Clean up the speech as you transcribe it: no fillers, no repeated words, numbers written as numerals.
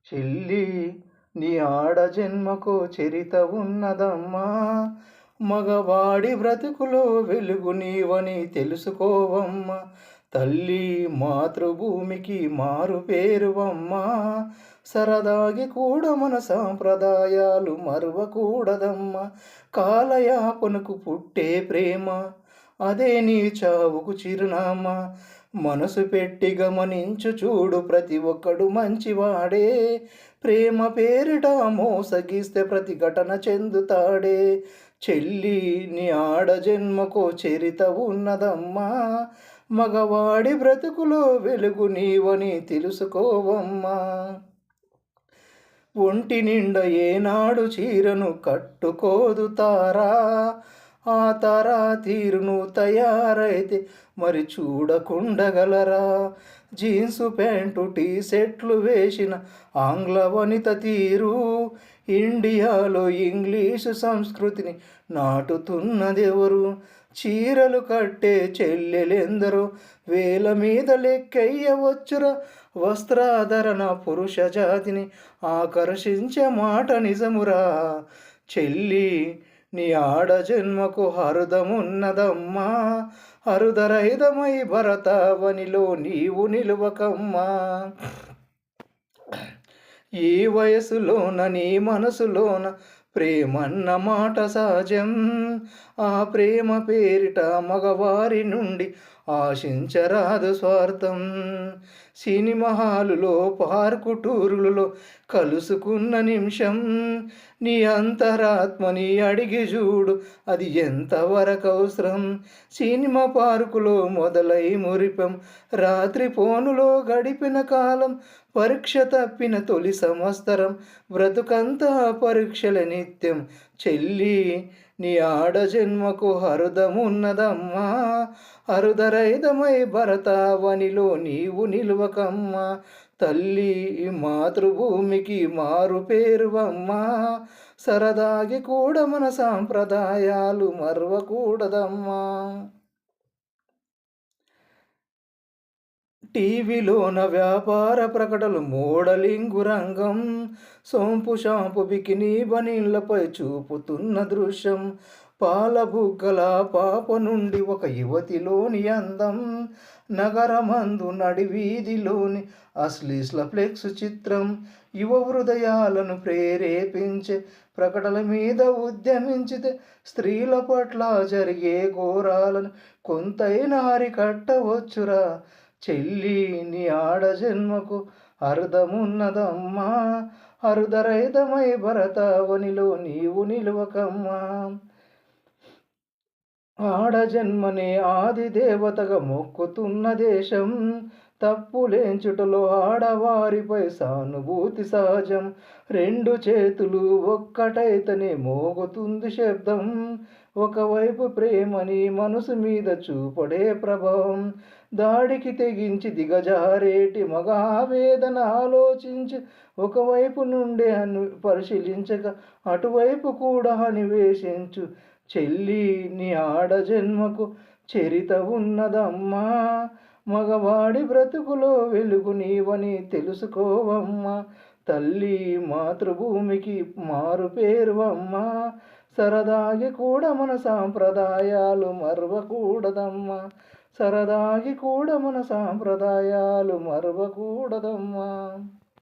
చెల్లి నీ ఆడ జన్మకో చరిత ఉన్నదమ్మా, మగవాడి బ్రతుకులో వెలుగు నీవని తెలుసుకోవమ్మ. తల్లి మాతృభూమికి మారు పేరువమ్మా, సరదాగి కూడా మన సాంప్రదాయాలు మరువకూడదమ్మా. కాలయాపనకు పుట్టే ప్రేమ అదే నీ చావుకు చిరునామా. మనసు పెట్టి గమనించు చూడు, ప్రతి ఒక్కడు మంచివాడే. ప్రేమ పేరిట మోసగిస్తే ప్రతిఘటన చెందుతాడే. చెల్లి నీ ఆడ జన్మకో చరిత ఉన్నదమ్మా, మగవాడి బ్రతుకులో వెలుగు నీవని తెలుసుకోవమ్మా. ఒంటి నిండా ఏనాడు చీరను కట్టుకోదు తారా, ఆ తారా తీరును తయారైతే మరి చూడకుండగలరా. జీన్సు ప్యాంటు టీ షర్ట్లు వేసిన ఆంగ్ల వనిత తీరు ఇండియాలో ఇంగ్లీషు సంస్కృతిని నాటుతున్నదెవరు. చీరలు కట్టే చెల్లెలెందరో వేల మీద లెక్కయ్యవచ్చురా. వస్త్రాధరణ పురుష జాతిని ఆకర్షించే మాట నిజమురా. చెల్లి నీ ఆడ జన్మకు హృదమున్నదమ్మా, హృదరహితమై భరతావనిలో నీవు నిలువకమ్మా. ఈ వయసులోన నీ మనసులోన ప్రేమన్న మాట సహజం, ఆ ప్రేమ పేరిట మగవారి నుండి ఆశించరాదు స్వార్థం. సినిమా హాలులో పార్కు టూరులలో కలుసుకున్న నిమిషం నీ అంతరాత్మని అడిగి చూడు, అది ఎంతవరకు అవసరం. సినిమా పార్కులో మొదలై మురిపం, రాత్రి ఫోనులో గడిపిన కాలం, పరీక్ష తప్పిన తొలి సంవత్సరం, బ్రతుకంతా పరీక్షల నిత్యం. చెల్లి నీ ఆడ జన్మకు హృదమున్నదమ్మా, హృదరహితమై భరతావనిలో నీవు నిలువకమ్మా. తల్లి మాతృభూమికి మారు పేరువమ్మా, సరదాగి కూడా మన సాంప్రదాయాలు మరవకూడదమ్మా. టీవీలోన వ్యాపార ప్రకటనలు, మోడలింగు రంగం, సోంపు షాంపు బికినీ బనీళ్లపై చూపుతున్న దృశ్యం, పాల బుగ్గల పాప నుండి ఒక యువతిలోని అందం, నగరమందు నడివీధిలోని అశ్లీల ఫ్లెక్స్ చిత్రం, యువ హృదయాలను ప్రేరేపించే ప్రకటనల మీద ఉద్యమించితే స్త్రీల పట్ల జరిగే ఘోరాలను కొంతైనా అరికట్టవచ్చురా. చెల్లి నీ ఆడ జన్మకు అర్థమున్నదమ్మా, హృదరహితమై భరతావనిలో నీవు నిలువకమ్మా. ఆడ జన్మనే ఆది దేవతగా మొక్కుతున్న దేశం, తప్పులేంచుటలో ఆడవారిపై సానుభూతి సహజం. రెండు చేతులు ఒక్కటైతేనే మోగుతుంది శబ్దం, ఒకవైపు ప్రేమని మనసు మీద చూపడే ప్రభావం. దాడికి తెగించి దిగజారేటి మగ ఆవేదన ఆలోచించి, ఒకవైపు నుండే పరిశీలించక అటువైపు కూడా అన్వేషించు. చెల్లి నీ ఆడ జన్మకు చరిత ఉన్నదమ్మా, మగవాడి బ్రతుకులో వెలుగు నీవని తెలుసుకోవమ్మా. తల్లి మాతృభూమికి మారు పేరువమ్మా, సరదాగి కూడా మన సాంప్రదాయాలు మరవకూడదమ్మా. సరదాగి కూడా మన సాంప్రదాయాలు మరవకూడదమ్మా.